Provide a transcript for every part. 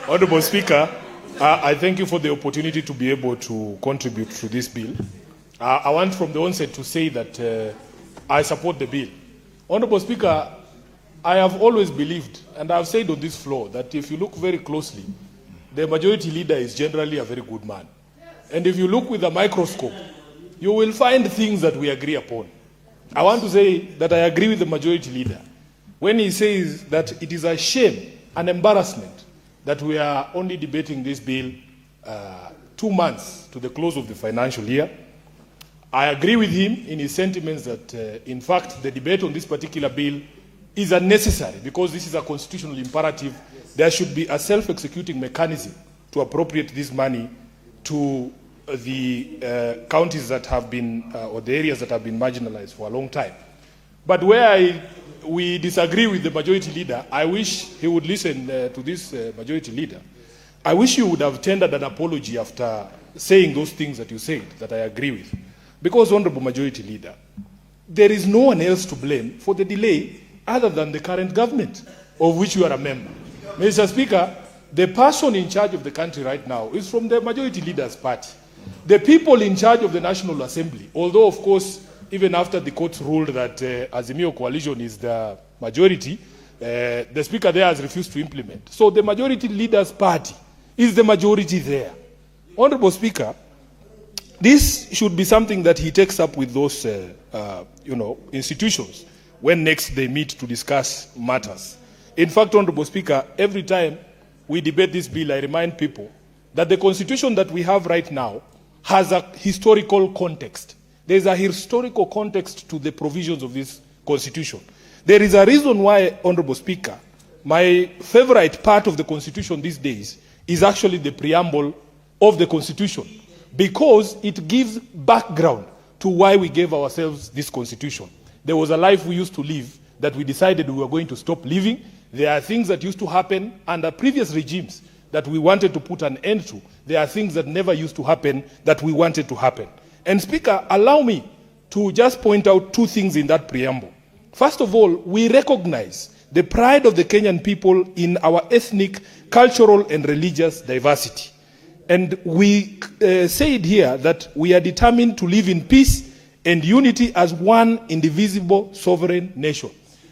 Honorable Speaker, I thank you for the opportunity to be able to contribute to this bill. I want from the onset to say that I support the bill. Honorable Speaker, I have always believed, and I've said on this floor, that if you look very closely, the majority leader is generally a very good man. And if you look with a microscope, you will find things that we agree upon. I want to say that I agree with the majority leader when he says that it is a shame, an embarrassment, that we are only debating this bill 2 months to the close of the financial year. I agree with him in his sentiments that, in fact, the debate on this particular bill is unnecessary because this is a constitutional imperative. There should be a self-executing mechanism to appropriate this money to the counties that have been, or the areas that have been marginalized for a long time. But where we disagree with the majority leader, I wish he would listen to this majority leader. I wish you would have tendered an apology after saying those things that you said, that I agree with. Because, Honorable Majority Leader, there is no one else to blame for the delay other than the current government, of which you are a member. Mr. Speaker, the person in charge of the country right now is from the Majority Leader's party. The people in charge of the National Assembly, although, of course, even after the courts ruled that Azimio coalition is the majority, the Speaker there has refused to implement. So the Majority Leader's party is the majority there. Honorable Speaker, this should be something that he takes up with those institutions when next they meet to discuss matters. In fact, Honorable Speaker, every time we debate this bill, I remind people that the constitution that we have right now has a historical context. There is a historical context to the provisions of this constitution. There is a reason why, Honorable Speaker, my favorite part of the constitution these days is actually the preamble of the constitution, because it gives background to why we gave ourselves this constitution. There was a life we used to live that we decided we were going to stop living. There are things that used to happen under previous regimes that we wanted to put an end to. There are things that never used to happen that we wanted to happen. And Speaker, allow me to just point out 2 things in that preamble. First of all, we recognize the pride of the Kenyan people in our ethnic, cultural, and religious diversity. And we said here that we are determined to live in peace and unity as one indivisible sovereign nation.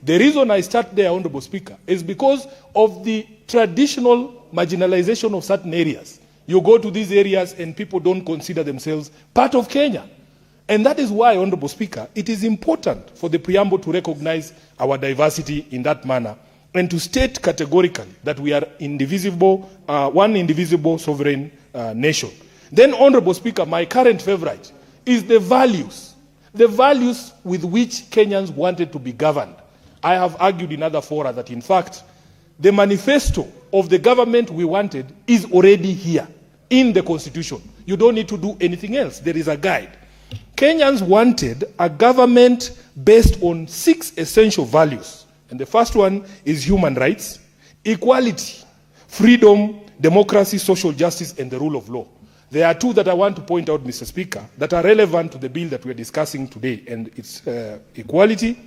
The reason I start there, Honorable Speaker, is because of the traditional marginalization of certain areas. You go to these areas and people don't consider themselves part of Kenya. And that is why, Honorable Speaker, it is important for the preamble to recognize our diversity in that manner and to state categorically that we are indivisible, one indivisible sovereign nation. Then, Honorable Speaker, my current favorite is the values with which Kenyans wanted to be governed. I have argued in other fora that, in fact, the manifesto of the government we wanted is already here in the Constitution. You don't need to do anything else. There is a guide. Kenyans wanted a government based on 6 essential values. And the first one is human rights, equality, freedom, democracy, social justice, and the rule of law. There are 2 that I want to point out, Mr. Speaker, that are relevant to the bill that we're discussing today, and it's equality,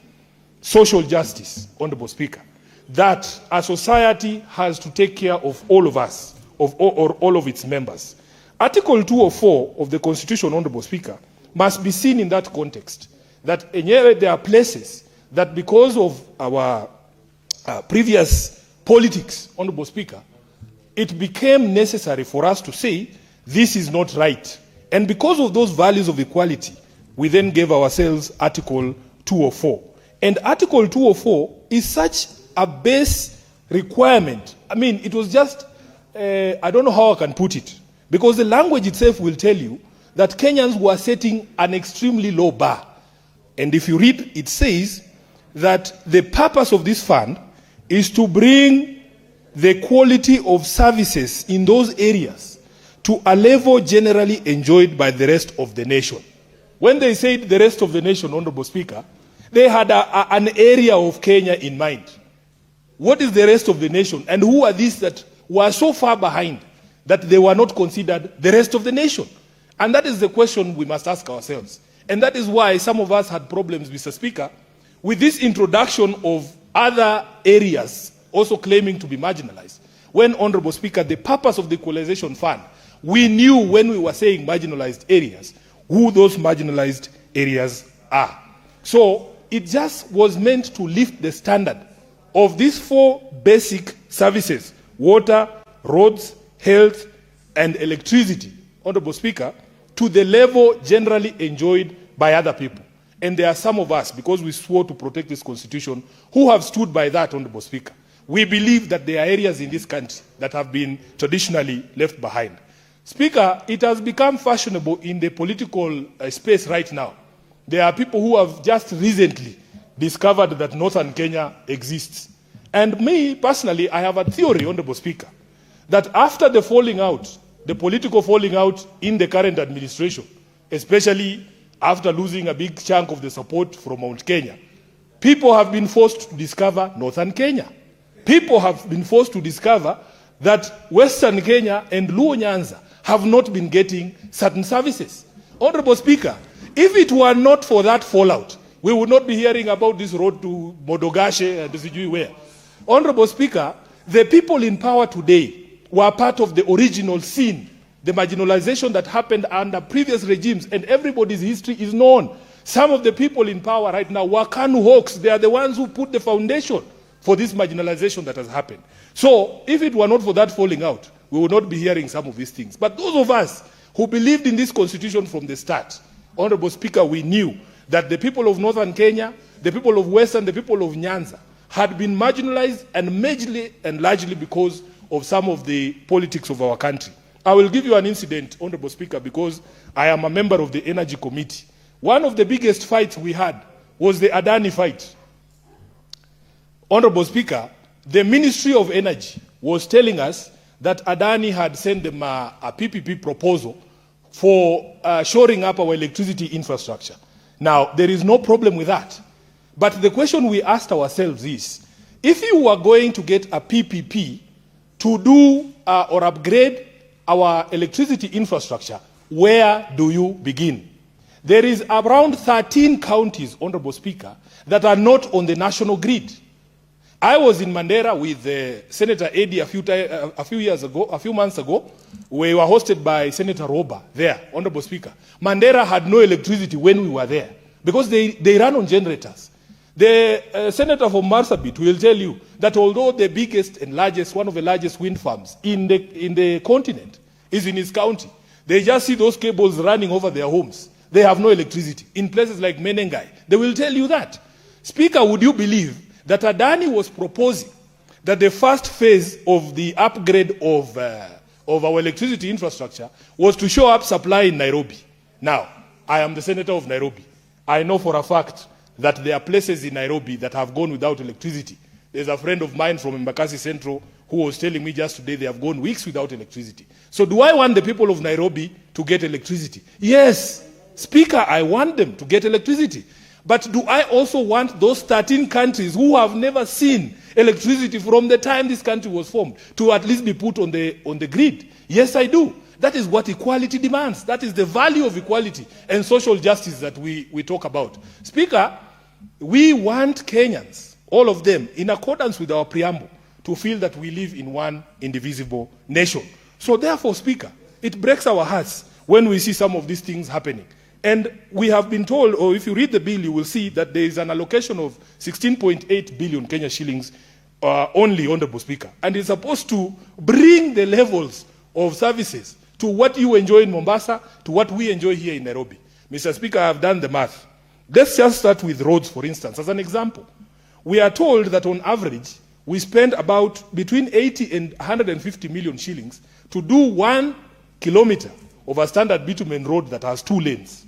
social justice, Honorable Speaker, that a society has to take care of all of us, or all of its members. Article 204 of the Constitution, Honorable Speaker, must be seen in that context, that there are places that because of our previous politics, Honorable Speaker, it became necessary for us to say, this is not right. And because of those values of equality, we then gave ourselves Article 204. And Article 204 is such a base requirement. I mean, it was just, I don't know how I can put it, because the language itself will tell you that Kenyans were setting an extremely low bar. And if you read, it says that the purpose of this fund is to bring the quality of services in those areas to a level generally enjoyed by the rest of the nation. When they said the rest of the nation, Honorable Speaker, they had an area of Kenya in mind. What is the rest of the nation? And who are these that were so far behind that they were not considered the rest of the nation? And that is the question we must ask ourselves. And that is why some of us had problems, Mr. Speaker, with this introduction of other areas also claiming to be marginalized. When, Honorable Speaker, the purpose of the equalization fund, we knew when we were saying marginalized areas, who those marginalized areas are. So it just was meant to lift the standard of these four basic services: water, roads, health, and electricity, Honorable Speaker, to the level generally enjoyed by other people. And there are some of us, because we swore to protect this constitution, who have stood by that, Honorable Speaker. We believe that there are areas in this country that have been traditionally left behind. Speaker, it has become fashionable in the political space right now. There are people who have just recently discovered that Northern Kenya exists. And me, personally, I have a theory, Honorable Speaker, that after the falling out, the political falling out in the current administration, especially after losing a big chunk of the support from Mount Kenya, people have been forced to discover Northern Kenya. People have been forced to discover that Western Kenya and Luo Nyanza have not been getting certain services. Honorable Speaker, if it were not for that fallout, we would not be hearing about this road to Modogashe and Sijui where. Honorable Speaker, the people in power today were part of the original sin, the marginalization that happened under previous regimes, and everybody's history is known. Some of the people in power right now were Kanu hawks. They are the ones who put the foundation for this marginalization that has happened. So if it were not for that falling out, we would not be hearing some of these things. But those of us who believed in this constitution from the start, Honorable Speaker, we knew that the people of Northern Kenya, the people of Western, the people of Nyanza had been marginalized, and majorly and largely because of some of the politics of our country. I will give you an incident, Honorable Speaker, because I am a member of the Energy Committee. One of the biggest fights we had was the Adani fight. Honorable Speaker, the Ministry of Energy was telling us that Adani had sent them a PPP proposal for shoring up our electricity infrastructure. Now, there is no problem with that. But the question we asked ourselves is, if you were going to get a PPP to do or upgrade our electricity infrastructure, where do you begin? There is around 13 counties, Honorable Speaker, that are not on the national grid. I was in Mandera with Senator Eddie a few months ago. We were hosted by Senator Roba there, Honorable Speaker. Mandera had no electricity when we were there because they ran on generators. The senator from Marsabit will tell you that although the biggest and largest, one of the largest wind farms in the continent is in his county, they just see those cables running over their homes. They have no electricity. In places like Menengai, they will tell you that. Speaker, would you believe that Adani was proposing that the first phase of the upgrade of our electricity infrastructure was to show up supply in Nairobi? Now, I am the senator of Nairobi. I know for a fact that there are places in Nairobi that have gone without electricity. There's a friend of mine from Embakasi Central who was telling me just today they have gone weeks without electricity. So do I want the people of Nairobi to get electricity? Yes, Speaker, I want them to get electricity. But do I also want those 13 countries who have never seen electricity from the time this country was formed to at least be put on the grid? Yes, I do. That is what equality demands. That is the value of equality and social justice that we talk about. Speaker, we want Kenyans, all of them, in accordance with our preamble, to feel that we live in one indivisible nation. So therefore, Speaker, it breaks our hearts when we see some of these things happening. And we have been told, or if you read the bill, you will see that there is an allocation of 16.8 billion Kenya shillings only, Honorable Speaker. And it's supposed to bring the levels of services to what you enjoy in Mombasa, to what we enjoy here in Nairobi. Mr. Speaker, I have done the math. Let's just start with roads, for instance, as an example. We are told that on average, we spend about between 80 and 150 million shillings to do 1 kilometer of a standard bitumen road that has 2 lanes.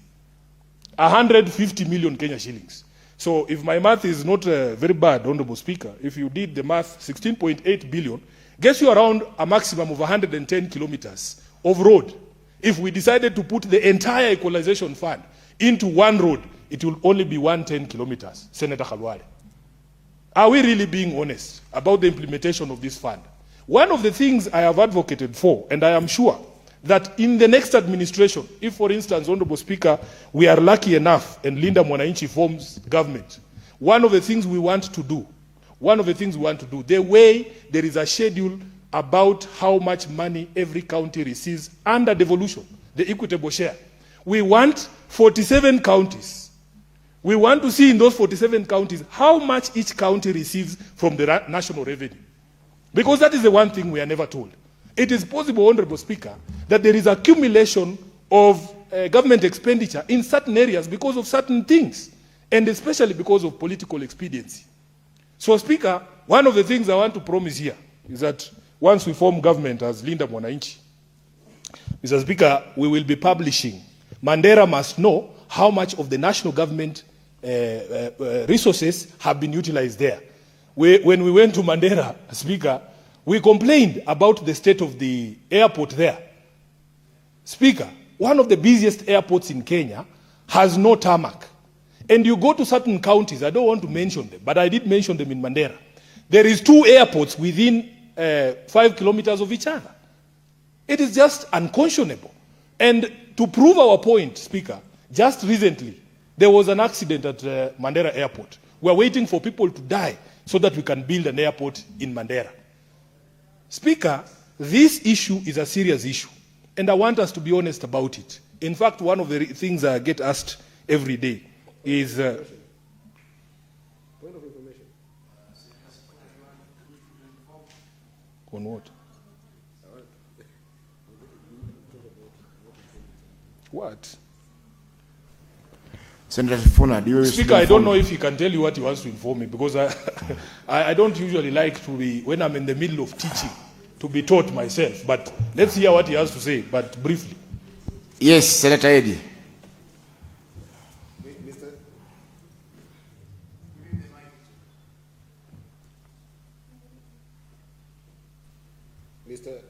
150 million Kenya shillings. So if my math is not very bad, Honorable Speaker, if you did the math, 16.8 billion gets you around a maximum of 110 kilometers of road. If we decided to put the entire equalization fund into one road, it will only be 110 kilometers, Senator Khalwale. Are we really being honest about the implementation of this fund? One of the things I have advocated for, and I am sure that in the next administration, if, for instance, Honorable Speaker, we are lucky enough and Linda Mwananchi forms government, one of the things we want to do one of the things we want to do, the way there is a schedule about how much money every county receives under devolution, the equitable share. We want 47 counties. We want to see in those 47 counties how much each county receives from the national revenue. Because that is the one thing we are never told. It is possible, Honorable Speaker, that there is accumulation of government expenditure in certain areas because of certain things, and especially because of political expediency. So, Speaker, one of the things I want to promise here is that once we form government as Linda Mwananchi, Mr. Speaker, we will be publishing. Mandera must know how much of the national government resources have been utilized there. When we went to Mandera, Speaker, we complained about the state of the airport there. Speaker, one of the busiest airports in Kenya has no tarmac. And you go to certain counties, I don't want to mention them, but I did mention them in Mandera. There is 2 airports within 5 kilometers of each other. It is just unconscionable. And to prove our point, Speaker, just recently, there was an accident at Mandera Airport. We are waiting for people to die so that we can build an airport in Mandera. Speaker, this issue is a serious issue, and I want us to be honest about it. In fact, one of the things I get asked every day is... point of information. On what? What? Senator Sifuna, do you... Speaker, I don't know if he can tell you what he wants to inform me, because I don't usually like to be, when I'm in the middle of teaching, to be taught myself. But let's hear what he has to say, but briefly. Yes, Senator Eddie. Mr.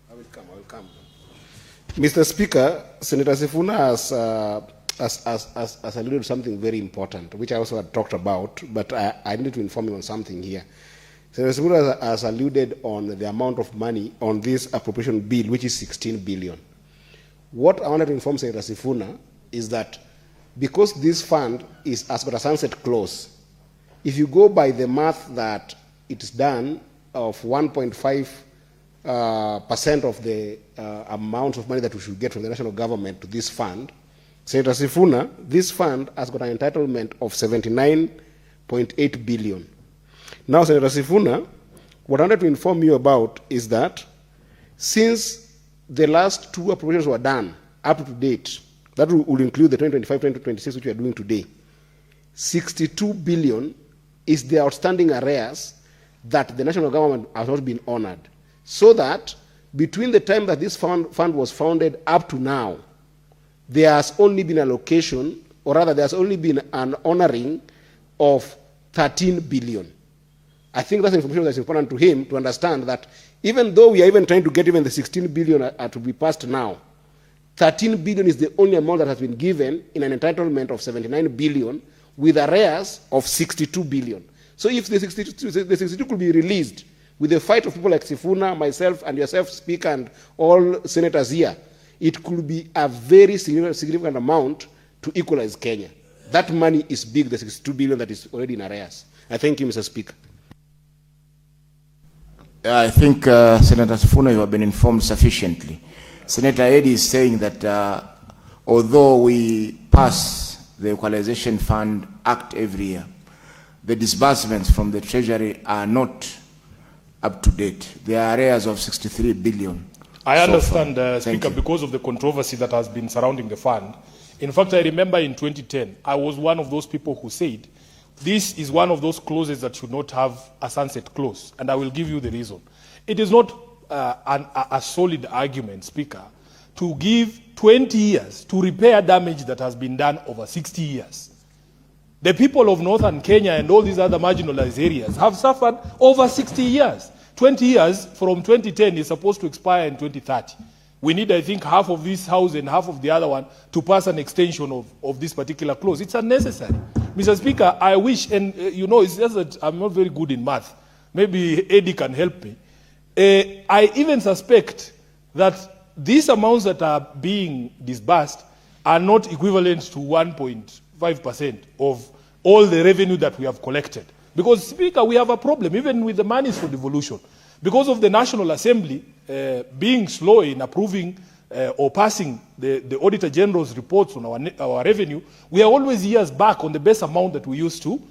I will come. Mr. Speaker, Senator Sifuna has alluded to something very important, which I also had talked about, but I need to inform you on something here. Senator Sifuna has alluded on the amount of money on this appropriation bill, which is 16 billion. What I wanted to inform Senator Sifuna is that because this fund has got a sunset clause, if you go by the math that it is done of 1.5% of the amount of money that we should get from the national government to this fund, Senator Sifuna, this fund has got an entitlement of 79.8 billion. Now, Senator Sifuna, what I wanted to inform you about is that since the last 2 appropriations were done up to date, that will include the 2025-2026, which we are doing today, 62 billion is the outstanding arrears that the national government has not been honored. So that between the time that this fund was founded up to now, there has only been allocation, or rather there has only been an honoring of 13 billion. I think that's information that's important to him to understand that even though we are even trying to get even the 16 billion to be passed now, 13 billion is the only amount that has been given in an entitlement of 79 billion with arrears of 62 billion. So if the 62 could be released with the fight of people like Sifuna, myself, and yourself, Speaker, and all senators here, it could be a very significant amount to equalize Kenya. That money is big, the 62 billion that is already in arrears. I thank you, Mr. Speaker. I think, Senator Sifuna, you have been informed sufficiently. Senator Eddie is saying that although we pass the Equalization Fund Act every year, the disbursements from the Treasury are not up to date. There are arrears of 63 billion. I understand, Speaker, because of the controversy that has been surrounding the fund. In fact, I remember in 2010, I was one of those people who said, this is one of those clauses that should not have a sunset clause, and I will give you the reason. It is not a solid argument, Speaker, to give 20 years to repair damage that has been done over 60 years. The people of northern Kenya and all these other marginalized areas have suffered over 60 years. 20 years from 2010 is supposed to expire in 2030. We need, I think, half of this house and half of the other one to pass an extension of this particular clause. It's unnecessary. Mr. Speaker, I wish, and you know, it's just that I'm not very good in math. Maybe Eddie can help me. I even suspect that these amounts that are being disbursed are not equivalent to 1.5% of all the revenue that we have collected. Because, Speaker, we have a problem even with the monies for devolution. Because of the National Assembly being slow in approving or passing the Auditor General's reports on our revenue, we are always years back on the base amount that we used to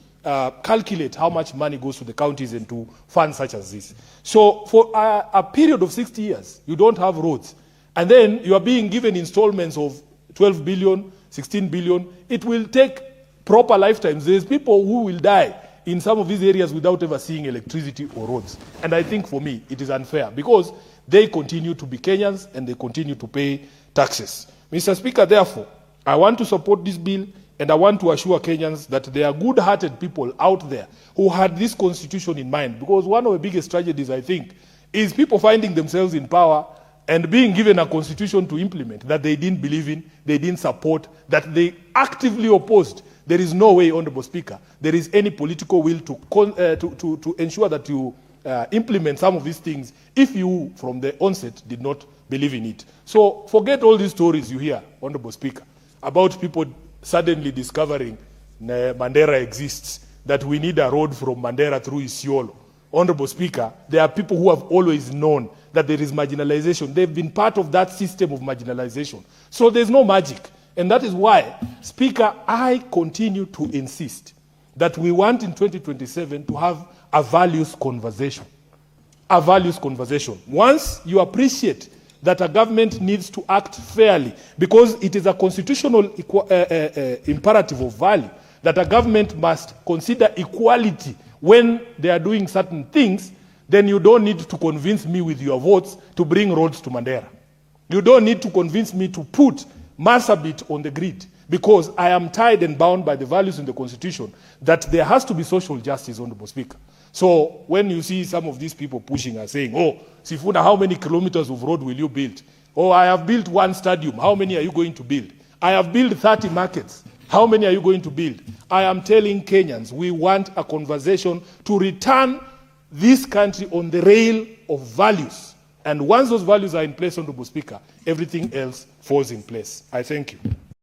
calculate how much money goes to the counties and to funds such as this. So for a period of 60 years, you don't have roads. And then you are being given installments of 12 billion, 16 billion. It will take proper lifetimes. There's people who will die in some of these areas without ever seeing electricity or roads. And I think for me, it is unfair because they continue to be Kenyans and they continue to pay taxes. Mr. Speaker, therefore, I want to support this bill and I want to assure Kenyans that there are good-hearted people out there who had this constitution in mind, because one of the biggest tragedies, I think, is people finding themselves in power and being given a constitution to implement that they didn't believe in, they didn't support, that they actively opposed. There is no way, Honorable Speaker, there is any political will to ensure that you implement some of these things if you, from the onset, did not believe in it. So forget all these stories you hear, Honorable Speaker, about people suddenly discovering Mandera exists, that we need a road from Mandera through Isiolo. Honorable Speaker, there are people who have always known that there is marginalization. They've been part of that system of marginalization. So there's no magic. And that is why, Speaker, I continue to insist that we want in 2027 to have a values conversation. A values conversation. Once you appreciate that a government needs to act fairly, because it is a constitutional imperative of value, that a government must consider equality when they are doing certain things, then you don't need to convince me with your votes to bring roads to Mandera. You don't need to convince me to put Marsabit on the grid, because I am tied and bound by the values in the Constitution that there has to be social justice, Honorable Speaker. So when you see some of these people pushing and saying, oh, Sifuna, how many kilometers of road will you build? Oh, I have built one stadium. How many are you going to build? I have built 30 markets. How many are you going to build? I am telling Kenyans, we want a conversation to return this country on the rail of values. And once those values are in place, Honorable Speaker, everything else falls in place. I thank you.